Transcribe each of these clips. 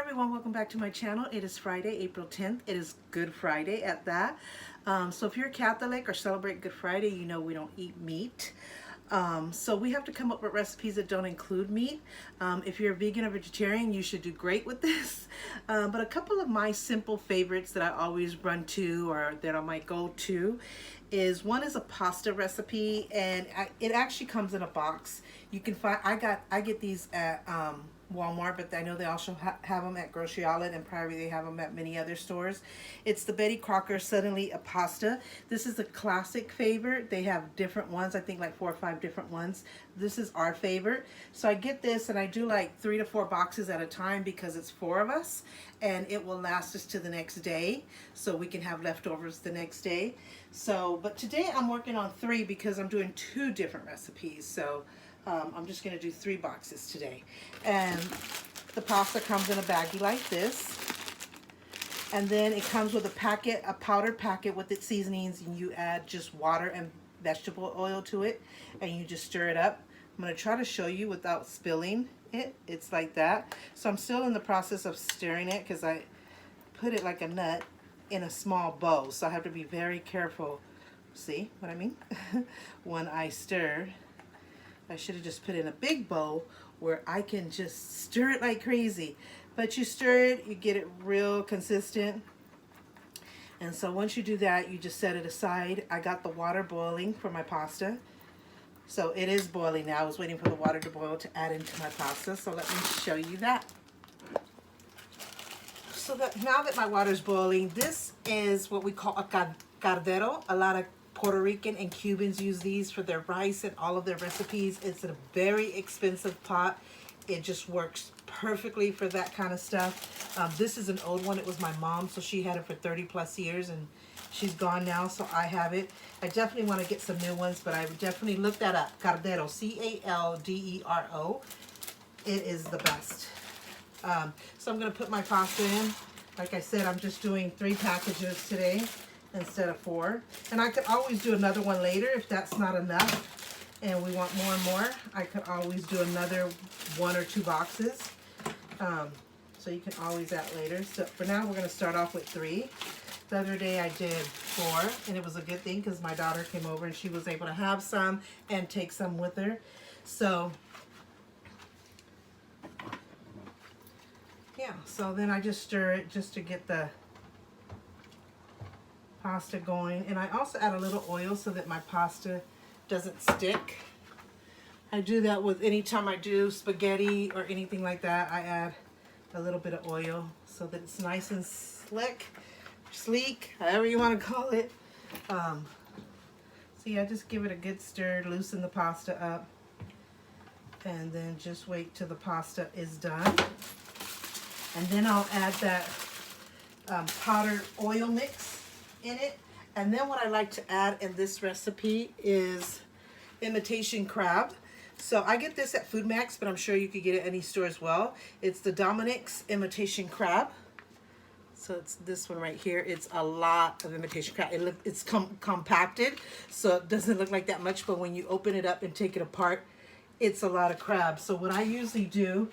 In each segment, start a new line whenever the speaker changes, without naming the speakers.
everyone, welcome back to my channel. It is Friday, April 10th. It is Good Friday at that. So if you're Catholic or celebrate Good Friday, you know we don't eat meat. So we have to come up with recipes that don't include meat. If you're a vegan or vegetarian, you should do great with this. But a couple of my simple favorites that I always run to or that I might go to is one is a pasta recipe, and it actually comes in a box. You can find I get these at Walmart, but I know they also have them at Grocery Outlet, and probably they have them at many other stores. It's the Betty Crocker Suddenly a Pasta. This is a classic favorite. They have different ones, I think like 4 or 5 different ones. This is our favorite. So I get this and I do like 3 to 4 boxes at a time because it's 4 of us, and it will last us to the next day, so we can have leftovers the next day. So, but today I'm working on 3 because I'm doing 2 different recipes. So I'm just going to do 3 boxes today. And the pasta comes in a baggie like this. And then it comes with a powdered packet with its seasonings, and you add just water and vegetable oil to it, and you just stir it up. I'm going to try to show you without spilling it. It's like that. So I'm still in the process of stirring it because I put it like a nut in a small bowl. So I have to be very careful. See what I mean? When I stir. I should have just put in a big bowl where I can just stir it like crazy. But you stir it, you get it real consistent. And so once you do that, you just set it aside. I got the water boiling for my pasta. So it is boiling now. I was waiting for the water to boil to add into my pasta. So let me show you that. So that now that my water's boiling, this is what we call a caldero. A lot of Puerto Rican and Cubans use these for their rice and all of their recipes. It's a very expensive pot. It just works perfectly for that kind of stuff. This is an old one. It was my mom, so she had it for 30 plus years, and she's gone now, so I have it. I definitely want to get some new ones, but I would definitely look that up. Caldero, C-A-L-D-E-R-O. It is the best. So I'm going to put my pasta in. Like I said, I'm just doing 3 packages today instead of 4. And I could always do another one later if that's not enough and we want more and more. I could always do another 1 or 2 boxes. So you can always add later. So for now, we're going to start off with 3. The other day I did 4, and it was a good thing because my daughter came over and she was able to have some and take some with her. So yeah, so then I just stir it just to get the pasta going, and I also add a little oil so that my pasta doesn't stick. I do that with any time I do spaghetti or anything like that. I add a little bit of oil so that it's nice and sleek, however you want to call it. See, I just give it a good stir, loosen the pasta up, and then just wait till the pasta is done. And then I'll add that powdered oil mix in it. And then what I like to add in this recipe is imitation crab. So I get this at Food Max, but I'm sure you could get it at any store as well. It's the Dominic's imitation crab. So it's this one right here. It's a lot of imitation crab. It's compacted, so it doesn't look like that much, but when you open it up and take it apart, it's a lot of crab. So what I usually do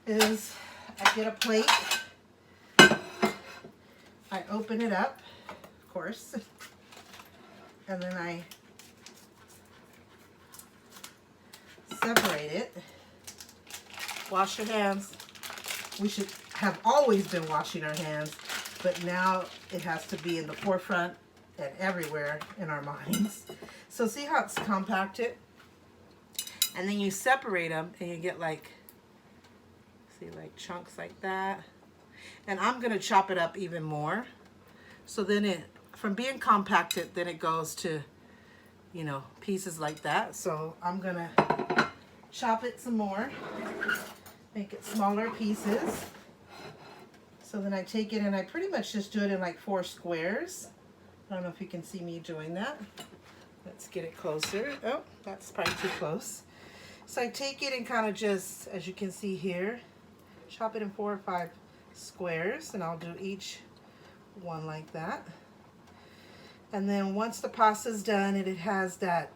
is I get a plate, I open it up, of course, and then I separate it. Wash your hands. We should have always been washing our hands, but now it has to be in the forefront and everywhere in our minds. So see how it's compacted? And then you separate them and you get like, see, like chunks like that. And I'm going to chop it up even more. So then it, from being compacted, then it goes to, you know, pieces like that. So I'm going to chop it some more, make it smaller pieces. So then I take it and I pretty much just do it in like 4 squares. I don't know if you can see me doing that. Let's get it closer. Oh, that's probably too close. So I take it and kind of just, as you can see here, chop it in 4 or 5 squares, and I'll do each one like that. And then once the pasta's done and it has that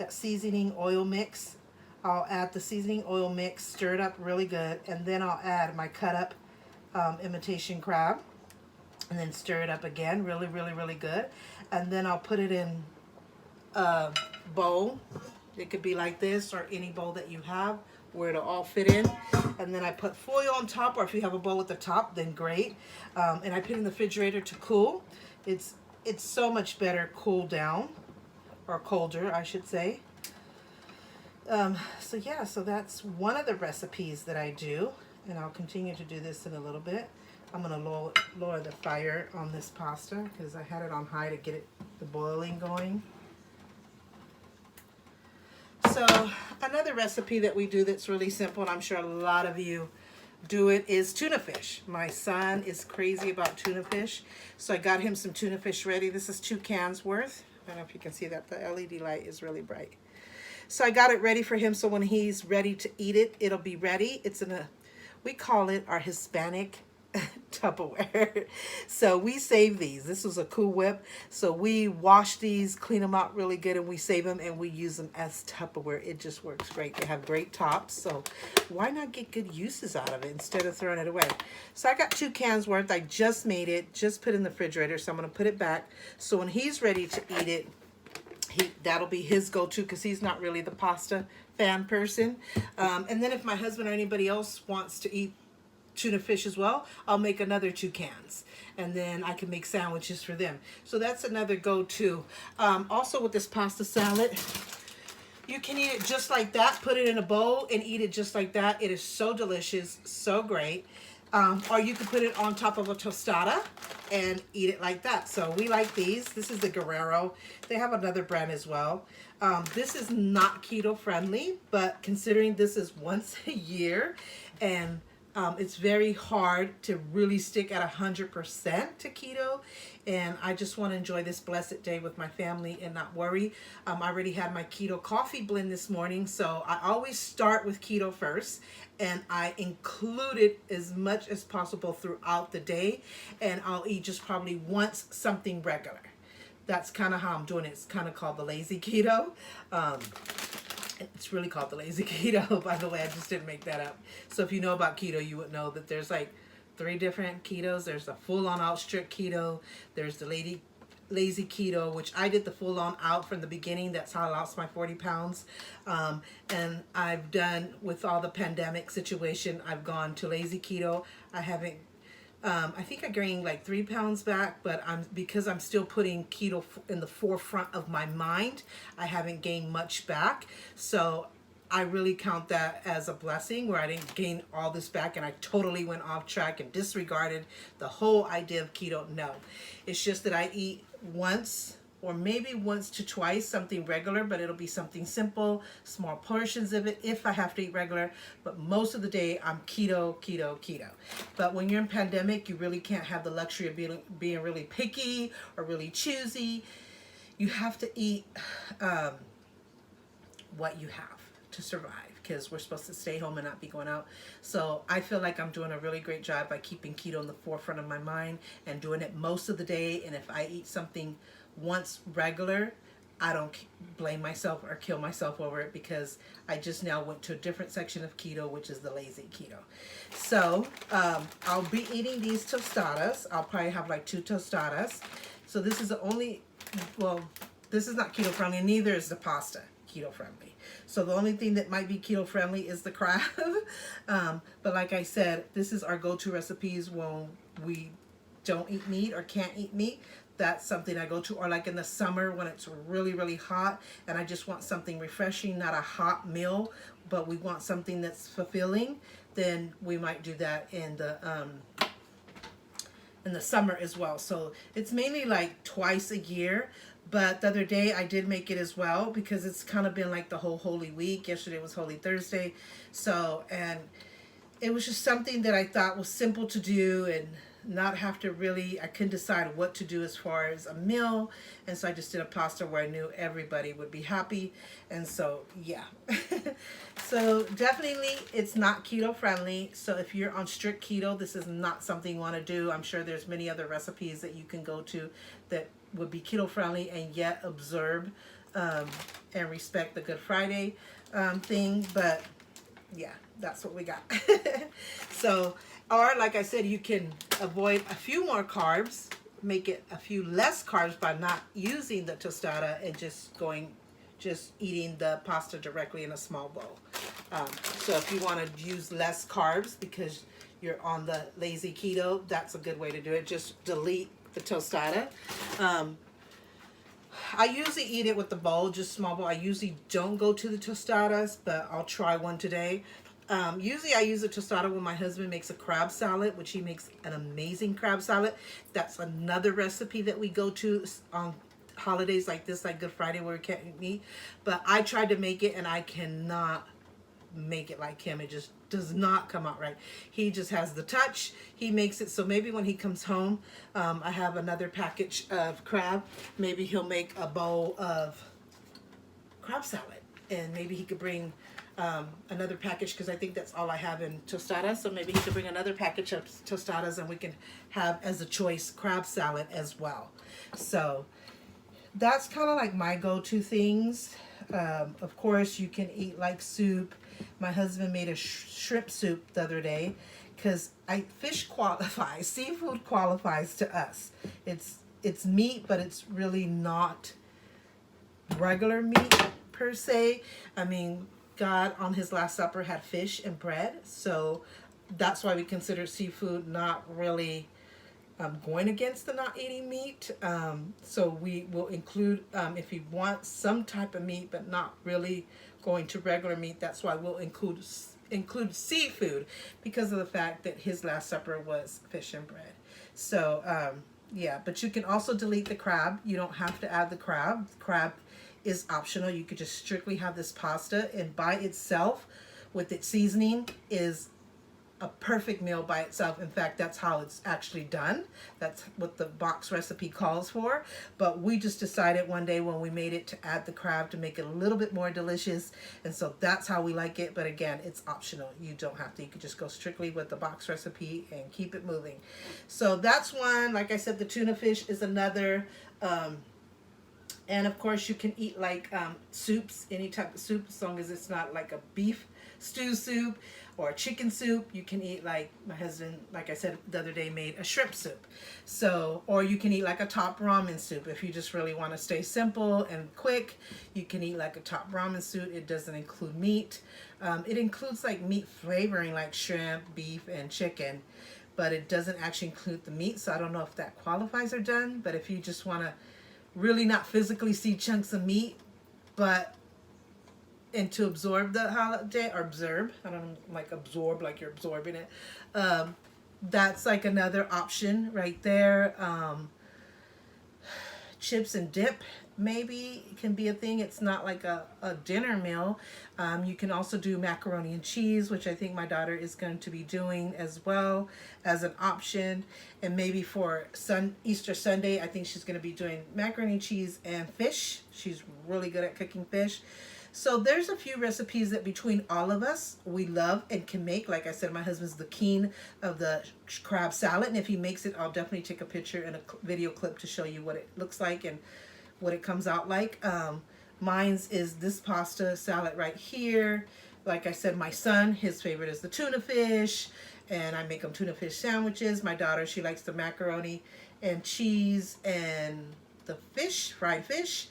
seasoning oil mix, I'll add the seasoning oil mix, stir it up really good, and then I'll add my cut up imitation crab, and then stir it up again, really, really, really good. And then I'll put it in a bowl. It could be like this or any bowl that you have where it'll all fit in. And then I put foil on top, or if you have a bowl at the top, then great. And I put it in the refrigerator to cool. It's so much better cooled down, or colder, I should say. So yeah, so that's one of the recipes that I do, and I'll continue to do this in a little bit. I'm going to lower the fire on this pasta because I had it on high to get the boiling going. So another recipe that we do that's really simple, and I'm sure a lot of you do it, is tuna fish. My son is crazy about tuna fish, so I got him some tuna fish ready. This is 2 cans worth. I don't know if you can see that. The LED light is really bright. So I got it ready for him, so when he's ready to eat it, it'll be ready. It's in a, we call it our Hispanic Tupperware. So we save these. This was a Cool Whip. So we wash these, clean them out really good, and we save them and we use them as Tupperware. It just works great. They have great tops. So why not get good uses out of it instead of throwing it away? So I got 2 cans worth. I just made it, just put it in the refrigerator. So I'm going to put it back. So when he's ready to eat it, that'll be his go-to because he's not really the pasta fan person. And then if my husband or anybody else wants to eat tuna fish as well, I'll make another 2 cans, and then I can make sandwiches for them. So that's another go-to. Also with this pasta salad, you can eat it just like that. Put it in a bowl and eat it just like that. It is so delicious, so great. Or you can put it on top of a tostada and eat it like that. So we like these. This is the Guerrero. They have another brand as well. This is not keto friendly, but considering this is once a year, and it's very hard to really stick at 100% to keto, and I just want to enjoy this blessed day with my family and not worry. I already had my keto coffee blend this morning, so I always start with keto first, and I include it as much as possible throughout the day, and I'll eat just probably once something regular. That's kind of how I'm doing it. It's kind of called the lazy keto. It's really called the lazy keto, by the way. I just didn't make that up. So if you know about keto, you would know that there's like 3 different ketos. There's the full-on out strict keto. There's the lazy keto, which I did the full-on out from the beginning. That's how I lost my 40 pounds. And I've done, with all the pandemic situation, I've gone to lazy keto. I haven't I think I gained like 3 pounds back, but because I'm still putting keto in the forefront of my mind, I haven't gained much back. So I really count that as a blessing, where I didn't gain all this back and I totally went off track and disregarded the whole idea of keto. No, it's just that I eat once or maybe once to twice something regular, but it'll be something simple, small portions of it if I have to eat regular. But most of the day I'm keto, keto, keto. But when you're in pandemic, you really can't have the luxury of being really picky or really choosy. You have to eat what you have to survive, because we're supposed to stay home and not be going out. So I feel like I'm doing a really great job by keeping keto in the forefront of my mind and doing it most of the day. And if I eat something once regular, I don't blame myself or kill myself over it, because I just now went to a different section of keto, which is the lazy keto. So I'll be eating these tostadas. I'll probably have like 2 tostadas. So this is the only, well, this is not keto friendly, neither is the pasta keto friendly. So the only thing that might be keto friendly is the crab. But like I said, this is our go-to recipes when we don't eat meat or can't eat meat. That's something I go to. Or like in the summer when it's really, really hot and I just want something refreshing, not a hot meal, but we want something that's fulfilling, then we might do that in the summer as well. So it's mainly like twice a year. But the other day I did make it as well, because it's kind of been like the whole Holy Week. Yesterday was Holy Thursday. So, and it was just something that I thought was simple to do and not have to really, I couldn't decide what to do as far as a meal. And so I just did a pasta where I knew everybody would be happy. And so, yeah. So definitely it's not keto friendly. So if you're on strict keto, this is not something you want to do. I'm sure there's many other recipes that you can go to that would be keto friendly and yet observe and respect the Good Friday thing. But yeah, that's what we got. So, or like I said, you can avoid a few more carbs, make it a few less carbs by not using the tostada and just eating the pasta directly in a small bowl. So if you want to use less carbs because you're on the lazy keto, that's a good way to do it. Just delete the tostada. I usually eat it with the bowl, just small bowl. I usually don't go to the tostadas, but I'll try one today. Usually I use a tostada when my husband makes a crab salad, which he makes an amazing crab salad. That's another recipe that we go to on holidays like this, like Good Friday, where we can't eat meat. But I tried to make it and I cannot make it like him. It just does not come out right. He just has the touch. He makes it so maybe when he comes home, I have another package of crab. Maybe he'll make a bowl of crab salad, and maybe he could bring another package, because I think that's all I have in tostadas. So maybe he could bring another package of tostadas and we can have as a choice crab salad as well. So that's kind of like my go-to things. Of course, you can eat like soup. My husband made a shrimp soup the other day because fish qualifies, seafood qualifies to us. It's meat, but it's really not regular meat per se. I mean, God on his Last Supper had fish and bread, so that's why we consider seafood not really going against the not eating meat. So we will include, if you want some type of meat but not really going to regular meat, that's why we'll include seafood, because of the fact that his Last Supper was fish and bread. So yeah, but you can also delete the crab. You don't have to add the crab. The crab is optional. You could just strictly have this pasta, and by itself with its seasoning is a perfect meal by itself. In fact, that's how it's actually done. That's what the box recipe calls for. But we just decided one day when we made it to add the crab to make it a little bit more delicious. And so that's how we like it. But again, it's optional. You don't have to. You could just go strictly with the box recipe and keep it moving. So that's one. Like I said, the tuna fish is another. And of course, you can eat like soups, any type of soup, as long as it's not like a beef stew soup or a chicken soup. You can eat, like my husband, like I said the other day, made a shrimp soup. So, or you can eat like a top ramen soup. If you just really want to stay simple and quick, you can eat like a top ramen soup. It doesn't include meat. It includes like meat flavoring like shrimp, beef, and chicken, but it doesn't actually include the meat. So I don't know if that qualifies or done, but if you just want to really not physically see chunks of meat, but and to absorb the holiday, or observe, I don't know, like absorb, like you're absorbing it. That's like another option right there. Chips and dip maybe can be a thing. It's not like a dinner meal. You can also do macaroni and cheese, which I think my daughter is going to be doing as well as an option. And maybe for Easter Sunday, I think she's going to be doing macaroni and cheese and fish. She's really good at cooking fish. So there's a few recipes that between all of us we love and can make. Like I said, my husband's the king of the crab salad, and if he makes it, I'll definitely take a picture and a video clip to show you what it looks like and what it comes out like. Mine's is this pasta salad right here. Like I said, my son, his favorite is the tuna fish, and I make him tuna fish sandwiches. My daughter, she likes the macaroni and cheese and the fish, fried fish.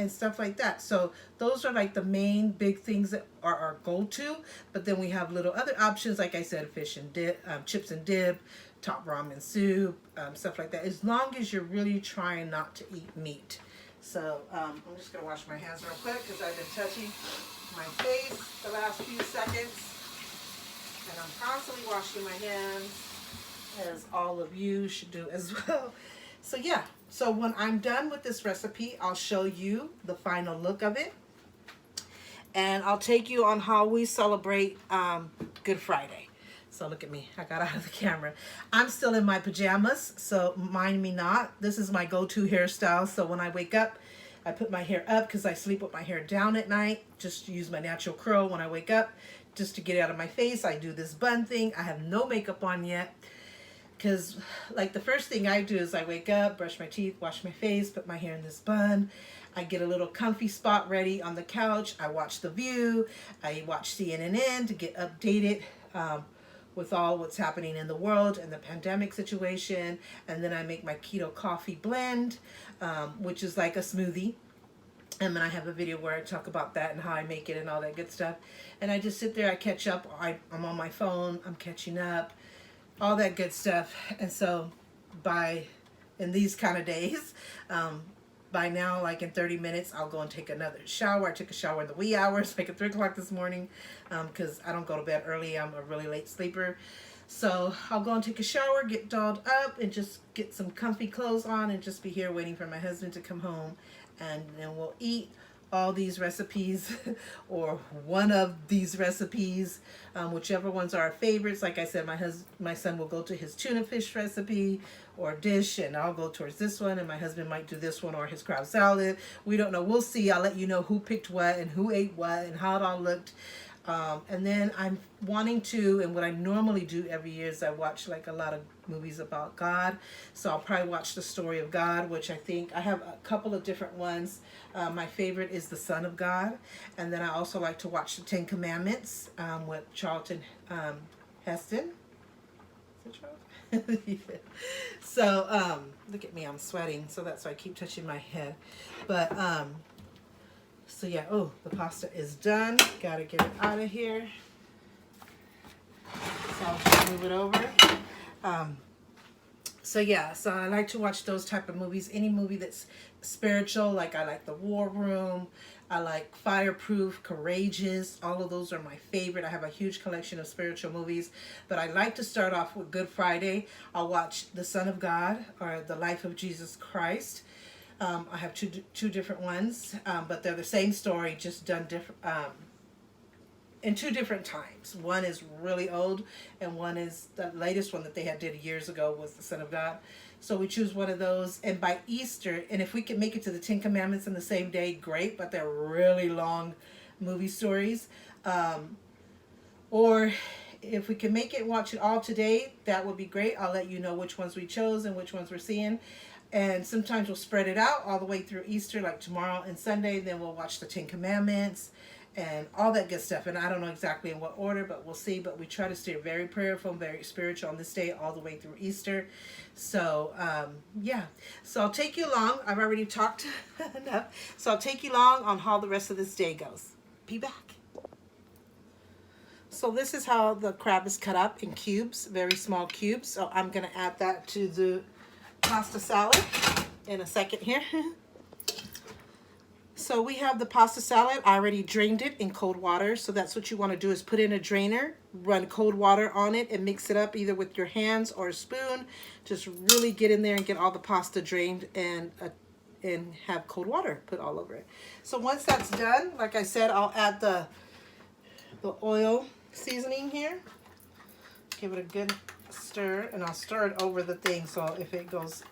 And stuff like that. So those are like the main big things that are our go-to. But then we have little other options, like I said, fish and dip, chips and dip, top ramen soup, stuff like that. As long as you're really trying not to eat meat. So I'm just gonna wash my hands real quick because I've been touching my face the last few seconds, and I'm constantly washing my hands, as all of you should do as well. So yeah, so when I'm done with this recipe, I'll show you the final look of it. And I'll take you on how we celebrate Good Friday. So look at me, I got out of the camera. I'm still in my pajamas, so mind me not. This is my go-to hairstyle. So when I wake up, I put my hair up because I sleep with my hair down at night. Just use my natural curl when I wake up, just to get it out of my face. I do this bun thing. I have no makeup on yet. because like the first thing I do is I wake up, brush my teeth, wash my face, put my hair in this bun. I get a little comfy spot ready on the couch. I watch The View. I watch CNN to get updated with all what's happening in the world and the pandemic situation. And then I make my keto coffee blend, which is like a smoothie. And then I have a video where I talk about that and how I make it and all that good stuff. And I just sit there, I catch up. I'm on my phone, I'm catching up, all that good stuff. And so in these kind of days, by now, like in 30 minutes, I'll go and take another shower. I took a shower in the wee hours, like at 3 o'clock this morning, because I don't go to bed early. I'm a really late sleeper. So I'll go and take a shower, get dolled up, and just get some comfy clothes on and just be here waiting for my husband to come home. And then we'll eat all these recipes or one of these recipes, whichever ones are our favorites. Like I said, my son will go to his tuna fish recipe or dish, and I'll go towards this one, and my husband might do this one or his crab salad. We don't know. We'll see. I'll let you know who picked what and who ate what and how it all looked. And then I'm wanting to, and what I normally do every year is I watch like a lot of movies about God. So I'll probably watch The Story of God, which I think I have a couple of different ones. My favorite is The Son of God. And then I also like to watch The Ten Commandments with Charlton Heston. Is it Charlton? Yeah. So look at me, I'm sweating. So that's why I keep touching my head. But so yeah, oh, the pasta is done. Gotta get it out of here. So I'll just move it over. So yeah, so I like to watch those type of movies. Any movie that's spiritual, like I like The War Room. I like Fireproof, Courageous. All of those are my favorite. I have a huge collection of spiritual movies. But I like to start off with Good Friday. I'll watch The Son of God or The Life of Jesus Christ. I have two different ones, but they're the same story, just done different in 2 different times. One is really old, and one is the latest one that they did years ago was The Son of God. So we choose one of those, and by Easter, and if we can make it to the 10 Commandments in the same day, great, but they're really long movie stories. Or if we can make it, watch it all today, that would be great. I'll let you know which ones we chose and which ones we're seeing. And sometimes we'll spread it out all the way through Easter, like tomorrow and Sunday. Then we'll watch the 10 Commandments and all that good stuff. And I don't know exactly in what order, but we'll see. But we try to stay very prayerful and very spiritual on this day all the way through Easter. So, yeah. So I'll take you along. I've already talked enough. So I'll take you along on how the rest of this day goes. Be back. So this is how the crab is cut up in cubes, very small cubes. So I'm going to add that to the pasta salad in a second here. So we have the pasta salad. I already drained it in cold water. So that's what you want to do is put in a drainer, run cold water on it, and mix it up either with your hands or a spoon. Just really get in there and get all the pasta drained and have cold water put all over it. So once that's done, like I said, I'll add the oil seasoning here. Give it a good stir, and I'll stir it over the thing, so if it goes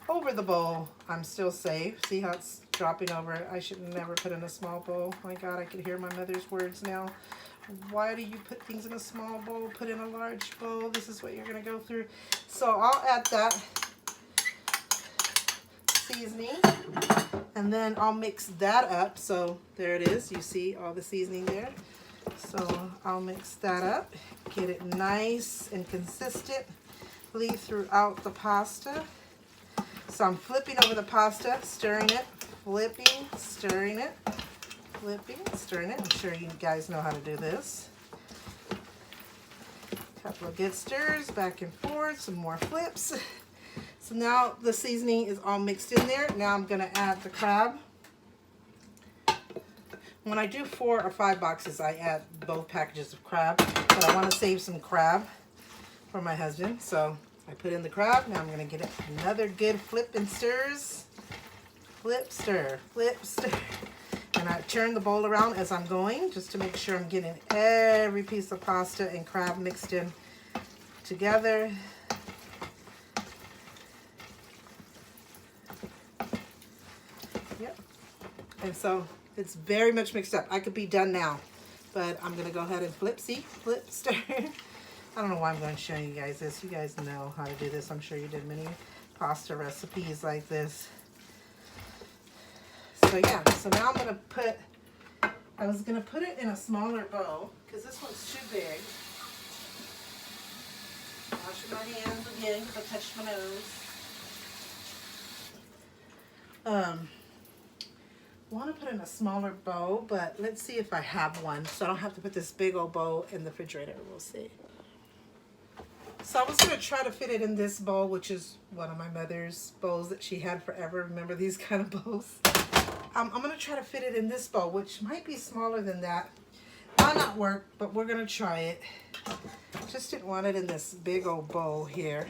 over the bowl, I'm still safe. See how it's dropping over? I should never put in a small bowl. My God, I could hear my mother's words now. Why do you put things in a small bowl? Put in a large bowl. This is what you're going to go through. So I'll add that seasoning, and then I'll mix that up. So there it is. You see all the seasoning there. So I'll mix that up, get it nice and consistently throughout the pasta. So I'm flipping over the pasta, stirring it, flipping, stirring it, flipping, stirring it. I'm sure you guys know how to do this. Couple of good stirs, back and forth, some more flips. So now the seasoning is all mixed in there. Now I'm gonna add the crab. When I do 4 or 5 boxes, I add both packages of crab, but I want to save some crab for my husband. So I put in the crab. Now I'm going to get it another good flip and stirs. Flip, stir, flip, stir. And I turn the bowl around as I'm going, just to make sure I'm getting every piece of pasta and crab mixed in together. Yep. And so it's very much mixed up. I could be done now, but I'm going to go ahead and flip, see, flip, stir. I don't know why I'm going to show you guys this. You guys know how to do this. I'm sure you did many pasta recipes like this. So yeah, so now I'm going to put, I was going to put it in a smaller bowl because this one's too big. Washing my hands again because I touched my nose. Want to put in a smaller bowl, but let's see if I have one, so I don't have to put this big old bowl in the refrigerator. We'll see. So I was going to try to fit it in this bowl, which is one of my mother's bowls that she had forever. Remember these kind of bowls? I'm going to try to fit it in this bowl, which might be smaller than that. Might not work, but we're going to try it. Just didn't want it in this big old bowl here.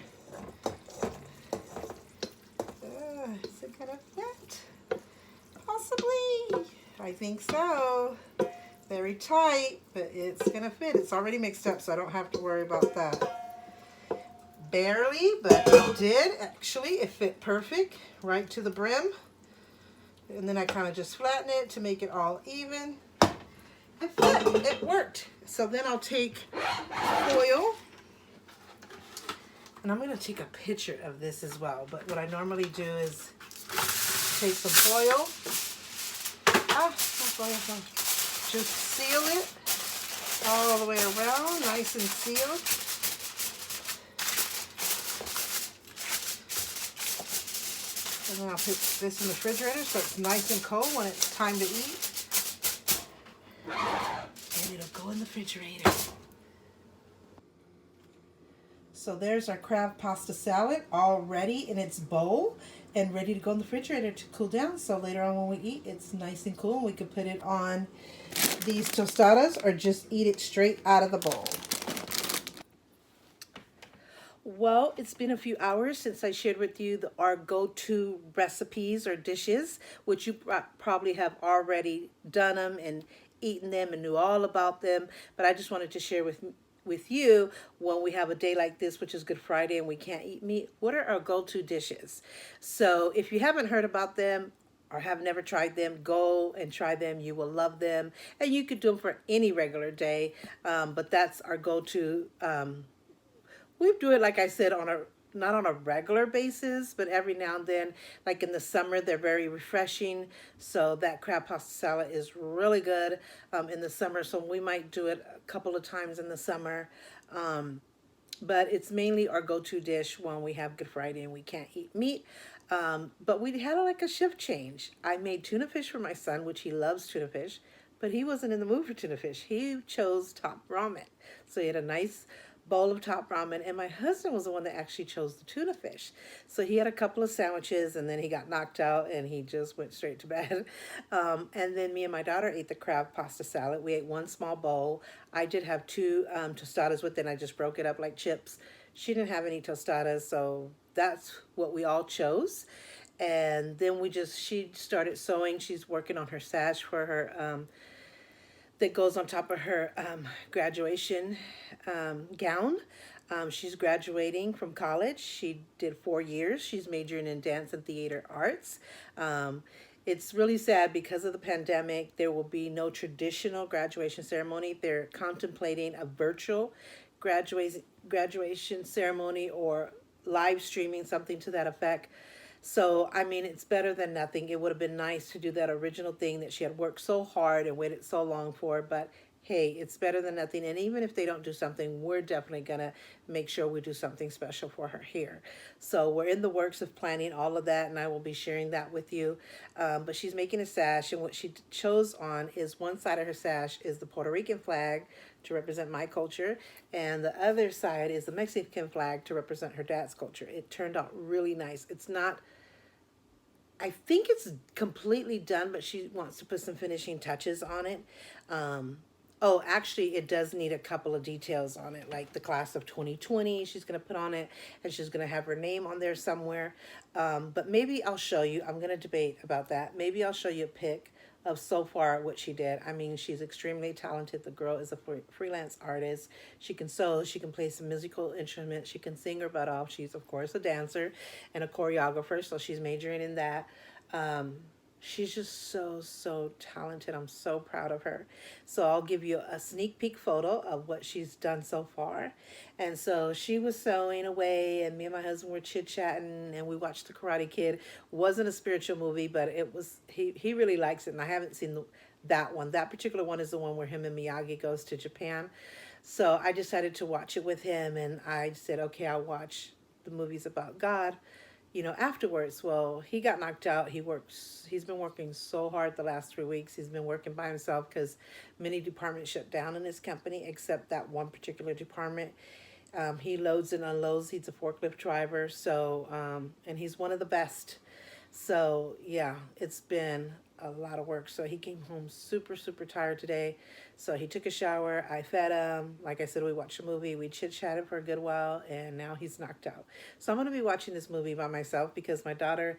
Is it going to fit? Possibly. I think so. Very tight, but it's going to fit. It's already mixed up, so I don't have to worry about that. Barely, but it did. Actually, it fit perfect right to the brim. And then I kind of just flatten it to make it all even. It fit. It worked. So then I'll take foil. And I'm going to take a picture of this as well. But what I normally do is take some foil. Just seal it all the way around, nice and sealed. And then I'll put this in the refrigerator so it's nice and cold when it's time to eat. And it'll go in the refrigerator. So there's our crab pasta salad all ready in its bowl and ready to go in the refrigerator to cool down. So later on when we eat, it's nice and cool and we can put it on these tostadas or just eat it straight out of the bowl. Well, it's been a few hours since I shared with you our go-to recipes or dishes, which you probably have already done them and eaten them and knew all about them. But I just wanted to share with you when we have a day like this, which is Good Friday, and we can't eat meat, what are our go-to dishes? So if you haven't heard about them or have never tried them, go and try them. You will love them. And you could do them for any regular day, but that's our go-to. We do it, like I said, not on a regular basis, but every now and then. Like in the summer, they're very refreshing. So that crab pasta salad is really good in the summer. So we might do it a couple of times in the summer. But it's mainly our go-to dish when we have Good Friday and we can't eat meat. But we had like a shift change. I made tuna fish for my son, which he loves tuna fish, but he wasn't in the mood for tuna fish. He chose top ramen. So he had a nice bowl of top ramen, and my husband was the one that actually chose the tuna fish. So he had a couple of sandwiches, and then he got knocked out, and he just went straight to bed. And then me and my daughter ate the crab pasta salad. We ate one small bowl. I did have two tostadas with it, and I just broke it up like chips. She didn't have any tostadas, so that's what we all chose. And then she started sewing. She's working on her sash for her that goes on top of her graduation gown. She's graduating from college. She did 4 years. She's majoring in dance and theater arts. It's really sad because of the pandemic. There will be no traditional graduation ceremony. They're contemplating a virtual graduation ceremony or live streaming, something to that effect. So, I mean, it's better than nothing. It would have been nice to do that original thing that she had worked so hard and waited so long for, but hey, it's better than nothing. And even if they don't do something, we're definitely going to make sure we do something special for her here. So we're in the works of planning all of that, and I will be sharing that with you. But she's making a sash, and what she chose on is one side of her sash is the Puerto Rican flag to represent my culture, and the other side is the Mexican flag to represent her dad's culture. It turned out really nice. It's not, I think it's completely done, but she wants to put some finishing touches on it. Oh, actually, it does need a couple of details on it, like the class of 2020 she's going to put on it, and she's going to have her name on there somewhere. But maybe I'll show you. I'm going to debate about that. Maybe I'll show you a pic of so far what she did. I mean, she's extremely talented. The girl is a freelance artist. She can sew. She can play some musical instruments. She can sing her butt off. She's, of course, a dancer and a choreographer, so she's majoring in that. She's just so talented. I'm so proud of her. So I'll give you a sneak peek photo of what she's done so far. And so she was sewing away, and me and my husband were chit chatting, and we watched The Karate Kid. Wasn't a spiritual movie, but it was. He really likes it, and I haven't seen that one. That particular one is the one where him and Miyagi goes to Japan. So I decided to watch it with him, and I said, okay, I'll watch the movies about God, afterwards. Well, he got knocked out. He's been working so hard the last 3 weeks. He's been working by himself because many departments shut down in his company, except that one particular department. He loads and unloads. He's a forklift driver. So, and he's one of the best. So yeah, it's been a lot of work. So he came home super tired today. So he took a shower. I fed him. Like I said, we watched a movie. We chit chatted for a good while, and now he's knocked out. So I'm gonna be watching this movie by myself because my daughter,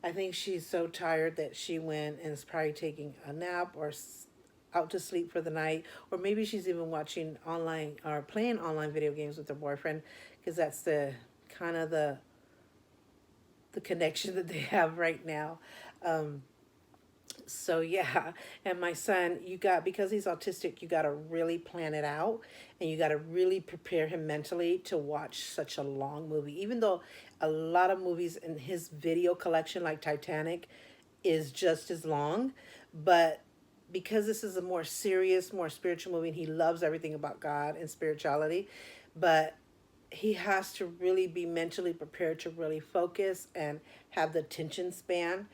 I think she's so tired that she went and is probably taking a nap or out to sleep for the night, or maybe she's even watching online or playing online video games with her boyfriend, because that's the kind of the connection that they have right now. Um, so yeah, and my son, because he's autistic, you got to really plan it out, and you got to really prepare him mentally to watch such a long movie. Even though a lot of movies in his video collection, like Titanic, is just as long, but because this is a more serious, more spiritual movie, and he loves everything about God and spirituality, but he has to really be mentally prepared to really focus and have the attention span.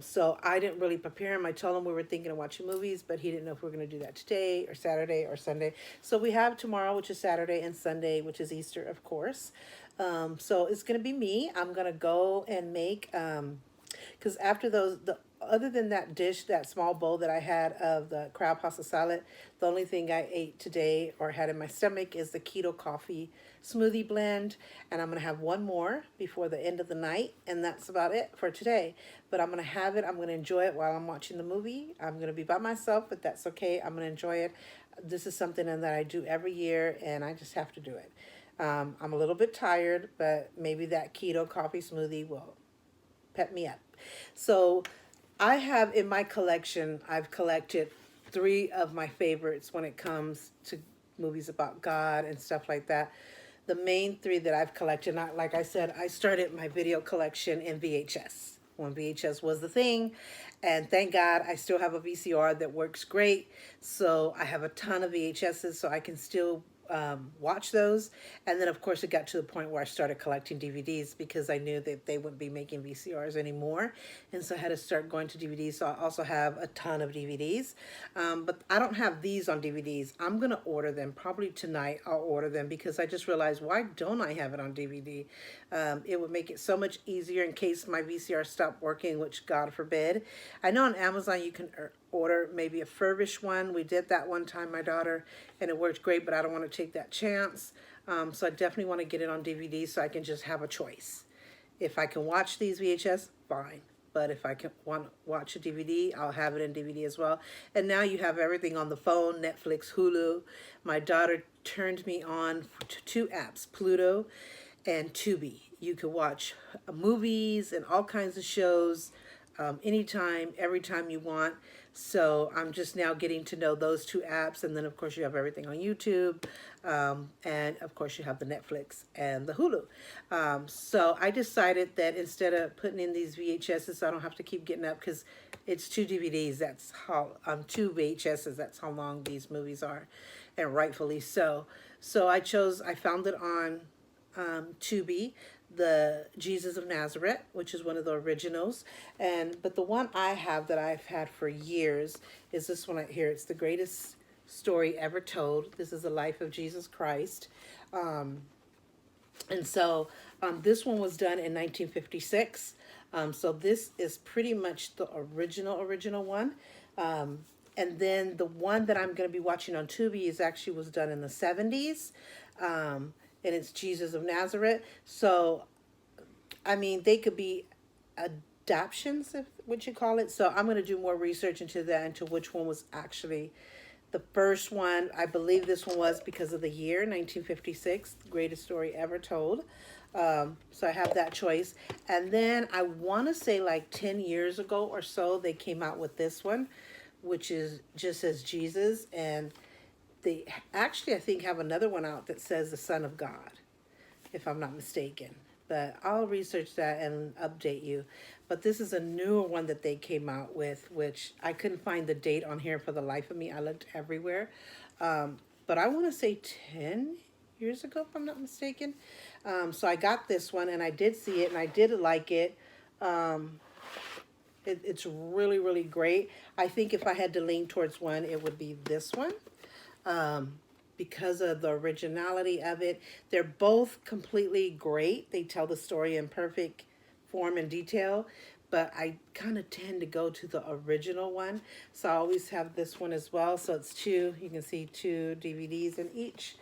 So I didn't really prepare him. I told him we were thinking of watching movies, but he didn't know if we were going to do that today or Saturday or Sunday. So we have tomorrow, which is Saturday, and Sunday, which is Easter, of course. So it's going to be me. I'm going to go and make, because after other than that dish, that small bowl that I had of the crab pasta salad, the only thing I ate today or had in my stomach is the keto coffee smoothie blend. And I'm going to have one more before the end of the night. And that's about it for today. But I'm going to have it. I'm going to enjoy it while I'm watching the movie. I'm going to be by myself, but that's okay. I'm going to enjoy it. This is something that I do every year, and I just have to do it. I'm a little bit tired, but maybe that keto coffee smoothie will pep me up. So I have in my collection, I've collected 3 of my favorites when it comes to movies about God and stuff like that. The main 3 that I've collected, like I said, I started my video collection in VHS when VHS was the thing. And thank God I still have a VCR that works great. So I have a ton of VHSs, so I can still watch those. And then of course it got to the point where I started collecting DVDs because I knew that they wouldn't be making VCRs anymore, and so I had to start going to DVDs. So I also have a ton of DVDs, but I don't have these on DVDs. I'm gonna order them probably tonight. I'll order them because I just realized, why don't I have it on DVD? It would make it so much easier in case my VCR stopped working, which God forbid. I know on Amazon you can order maybe a furbished one. We did that one time, my daughter, and it worked great, but I don't want to take that chance. So I definitely want to get it on DVD so I can just have a choice. If I can watch these VHS, fine. But if I can want to watch a DVD, I'll have it in DVD as well. And now you have everything on the phone, Netflix, Hulu. My daughter turned me on to 2 apps, Pluto and Tubi. You can watch movies and all kinds of shows anytime, every time you want. So I'm just now getting to know those 2 apps. And then of course you have everything on YouTube. And of course you have the Netflix and the Hulu. So I decided that instead of putting in these VHSs, so I don't have to keep getting up, because it's 2 DVDs. That's how, 2 VHSs. That's how long these movies are, and rightfully so. So I found it on Tubi, the Jesus of Nazareth, which is one of the originals. But the one I have that I've had for years is this one right here. It's the greatest story ever told. This is the life of Jesus Christ. This one was done in 1956. So this is pretty much the original one. And then the one that I'm going to be watching on Tubi was done in the 70s. And it's Jesus of Nazareth. So, I mean, they could be adaptions, if what you call it. So I'm going to do more research into that, into which one was actually The first one, I believe this one was because of the year, 1956, greatest story ever told. So I have that choice. And then I want to say like 10 years ago or so, they came out with this one, which is just as Jesus. And they actually, I think, have another one out that says the Son of God, if I'm not mistaken. But I'll research that and update you. But this is a newer one that they came out with, which I couldn't find the date on here for the life of me. I looked everywhere. But I want to say 10 years ago, if I'm not mistaken. So I got this one and I did see it and I did like it. It's really, really great. I think if I had to lean towards one, it would be this one. Because of the originality of it. They're both completely great. They tell the story in perfect form and detail, but I kind of tend to go to the original one. So I always have this one as well. So it's two, you can see 2 DVDs in each.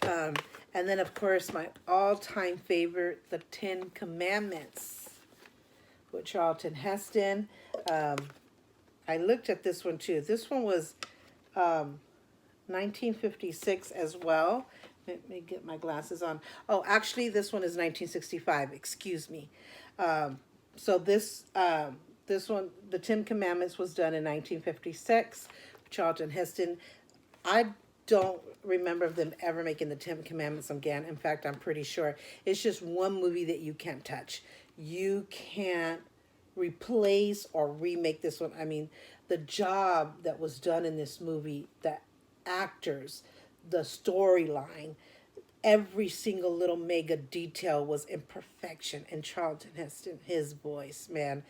And then of course my all-time favorite, The 10 Commandments with Charlton Heston. I looked at this one too. This one was 1956 as well. Let me get my glasses on. Oh, actually, this one is 1965. Excuse me. So this one, The 10 Commandments, was done in 1956. Charlton Heston. I don't remember them ever making The 10 Commandments again. In fact, I'm pretty sure it's just one movie that you can't touch. You can't replace or remake this one. I mean, the job that was done in this movie, that actors, the storyline, every single little mega detail was in perfection. And Charlton Heston, his voice, man,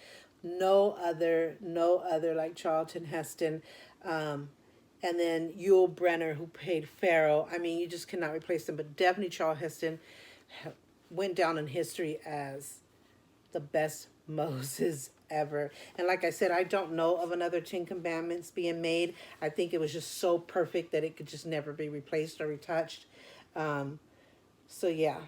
no other like Charlton Heston. And then Yul Brynner, who played Pharaoh. I mean, you just cannot replace him. But definitely Charlton Heston went down in history as the best Moses ever. And like I said, I don't know of another 10 Commandments being made. I think it was just so perfect that it could just never be replaced or retouched. So yeah,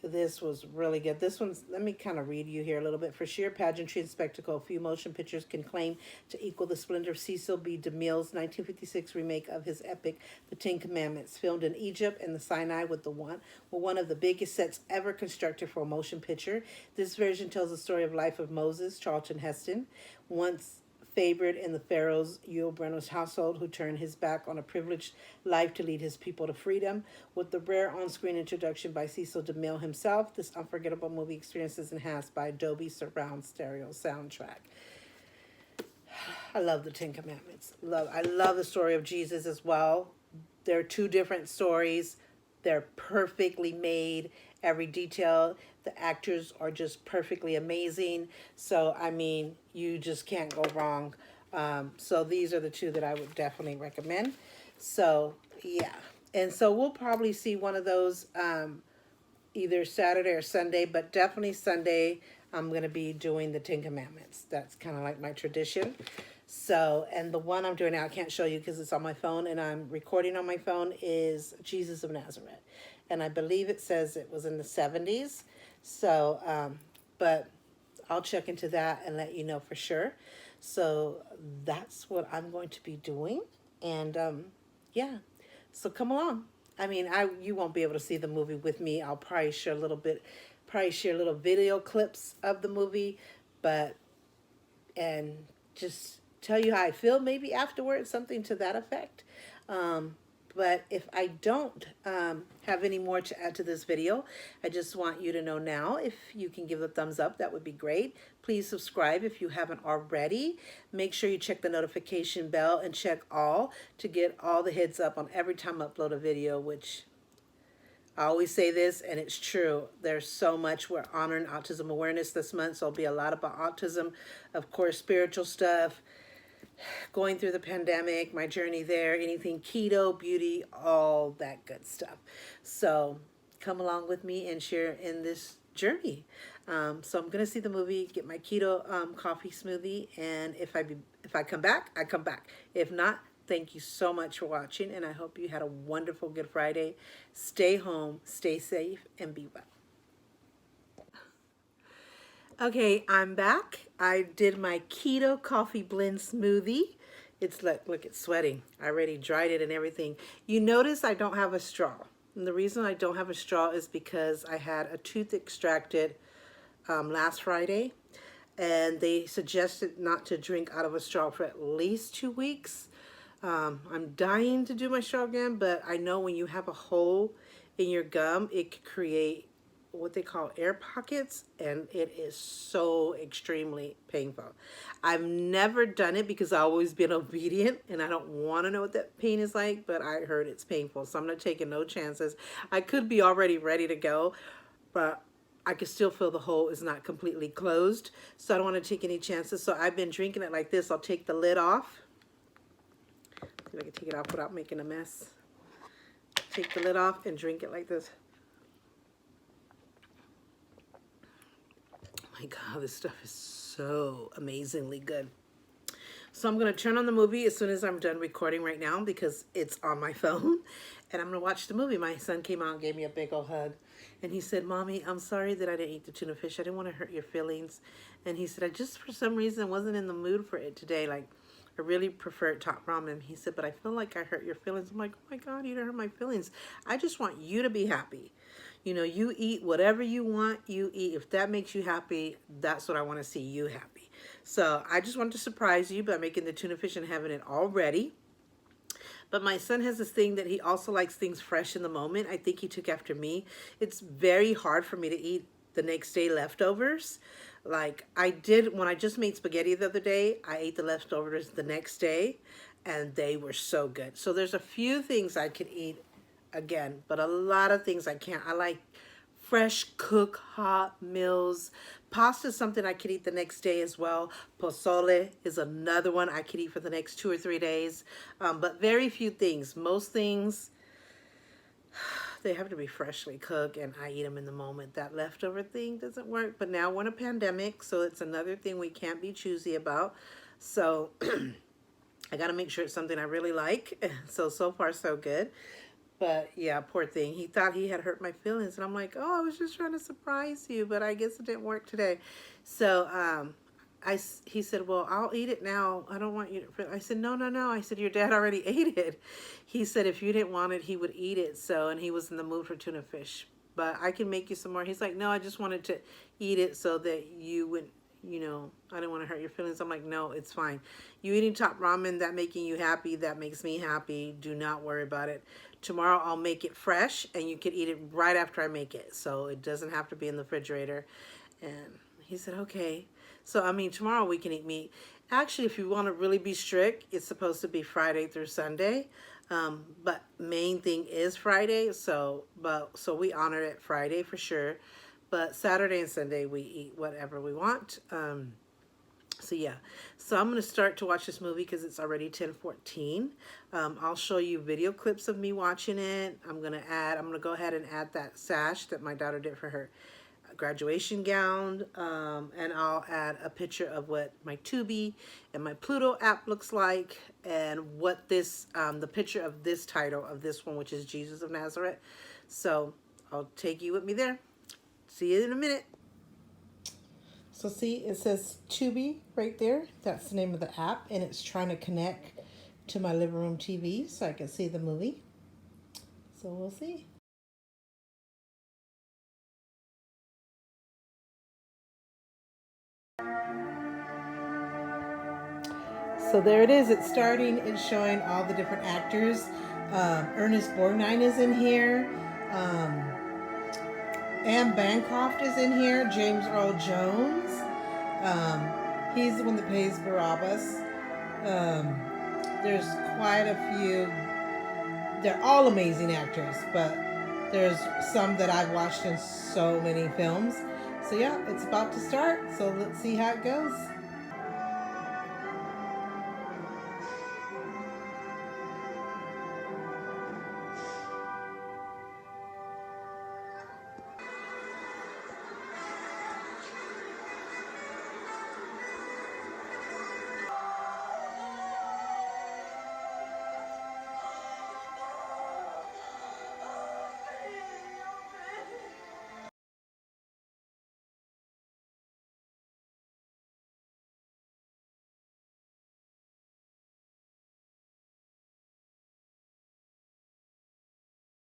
this was really good. This one's, let me kind of read you here a little bit. For sheer pageantry and spectacle, few motion pictures can claim to equal the splendor of Cecil B. DeMille's 1956 remake of his epic, The 10 Commandments, filmed in Egypt and the Sinai with one of the biggest sets ever constructed for a motion picture. This version tells the story of life of Moses, Charlton Heston, once favored in the Pharaoh's Yul Brynner's household, who turned his back on a privileged life to lead his people to freedom. With the rare on-screen introduction by Cecil DeMille himself, this unforgettable movie experience is enhanced by Dolby Surround Stereo soundtrack. I love the 10 Commandments. I love the story of Jesus as well. There are 2 different stories. They're perfectly made. Every detail. The actors are just perfectly amazing. So, I mean, you just can't go wrong. So these are the 2 that I would definitely recommend. So, yeah. And so we'll probably see one of those either Saturday or Sunday, but definitely Sunday I'm going to be doing the 10 Commandments. That's kind of like my tradition. So, and the one I'm doing now, I can't show you because it's on my phone and I'm recording on my phone, is Jesus of Nazareth. And I believe it says it was in the 70s. So, but I'll check into that and let you know for sure. So that's what I'm going to be doing. And yeah, so come along. I mean, you won't be able to see the movie with me. I'll probably share little video clips of the movie, and just tell you how I feel maybe afterwards, something to that effect. But if I don't have any more to add to this video, I just want you to know now, if you can give a thumbs up, that would be great. Please subscribe if you haven't already. Make sure you check the notification bell and check all to get all the heads up on every time I upload a video, which I always say this, and it's true. There's so much. We're honoring Autism Awareness this month, so it'll be a lot about autism, of course, spiritual stuff, going through the pandemic, my journey there, anything keto, beauty, all that good stuff. So come along with me and share in this journey. So I'm going to see the movie, get my keto coffee smoothie, and if I come back, I come back. If not, thank you so much for watching, and I hope you had a wonderful Good Friday. Stay home, stay safe, and be well. Okay, I'm back. I did my keto coffee blend smoothie. It's like, look, it's sweating. I already dried it and everything. You notice I don't have a straw. And the reason I don't have a straw is because I had a tooth extracted last Friday. And they suggested not to drink out of a straw for at least 2 weeks. I'm dying to do my straw again, but I know when you have a hole in your gum, it could create what they call air pockets, and it is so extremely painful. I've never done it because I've always been obedient and I don't want to know what that pain is like, but I heard it's painful, so I'm not taking no chances. I could be already ready to go, but I can still feel the hole is not completely closed, so I don't want to take any chances. So I've been drinking it like this. I'll take the lid off. See if I can take it off without making a mess. Take the lid off and drink it like this. My God, this stuff is so amazingly good. So I'm going to turn on the movie as soon as I'm done recording right now because it's on my phone. And I'm going to watch the movie. My son came out and gave me a big old hug. And he said, Mommy, I'm sorry that I didn't eat the tuna fish. I didn't want to hurt your feelings. And he said, I just for some reason wasn't in the mood for it today. Like, I really preferred top ramen. He said, but I feel like I hurt your feelings. I'm like, oh my God, you didn't hurt my feelings. I just want you to be happy. You know, you eat whatever you want, you eat. If that makes you happy, that's what I want to see you happy. So I just wanted to surprise you by making the tuna fish and having it all ready. But my son has this thing that he also likes things fresh in the moment. I think he took after me. It's very hard for me to eat the next day leftovers. Like I did when I just made spaghetti the other day, I ate the leftovers the next day and they were so good. So there's a few things I could eat again, but a lot of things I can't. I like fresh cook hot meals. Pasta is something I could eat the next day as well. Pozole is another one I could eat for the next 2 or 3 days. But very few things. Most things, they have to be freshly cooked and I eat them in the moment. That leftover thing doesn't work. But now we're in a pandemic, so it's another thing we can't be choosy about. So I got to make sure it's something I really like. So far so good. But yeah, poor thing. He thought he had hurt my feelings. And I'm like, oh, I was just trying to surprise you. But I guess it didn't work today. So he said, well, I'll eat it now. I don't want you to. I said, no. I said, your dad already ate it. He said, if you didn't want it, he would eat it. So, and he was in the mood for tuna fish. But I can make you some more. He's like, no, I just wanted to eat it so that you would, you know, I didn't want to hurt your feelings. I'm like, no, it's fine. You eating top ramen, that making you happy, that makes me happy. Do not worry about it. Tomorrow I'll make it fresh and you can eat it right after I make it. So it doesn't have to be in the refrigerator. And he said, okay. So, I mean, tomorrow we can eat meat. Actually, if you want to really be strict, it's supposed to be Friday through Sunday. But main thing is Friday. So we honor it Friday for sure. But Saturday and Sunday we eat whatever we want. So yeah, so I'm going to start to watch this movie because it's already 10:14. I'll show you video clips of me watching it. I'm going to go ahead and add that sash that my daughter did for her graduation gown. And I'll add a picture of what my Tubi and my Pluto app looks like and what this, the picture of this title of this one, which is Jesus of Nazareth. So I'll take you with me there. See you in a minute. So see, it says Tubi right there. That's the name of the app, and it's trying to connect to my living room TV so I can see the movie. So we'll see. So there it is. It's starting. It's showing all the different actors. Ernest Borgnine is in here. Anne Bancroft is in here. James Earl Jones. He's the one that plays Barabbas. There's quite a few. They're all amazing actors, but there's some that I've watched in so many films. So yeah, it's about to start. So let's see how it goes.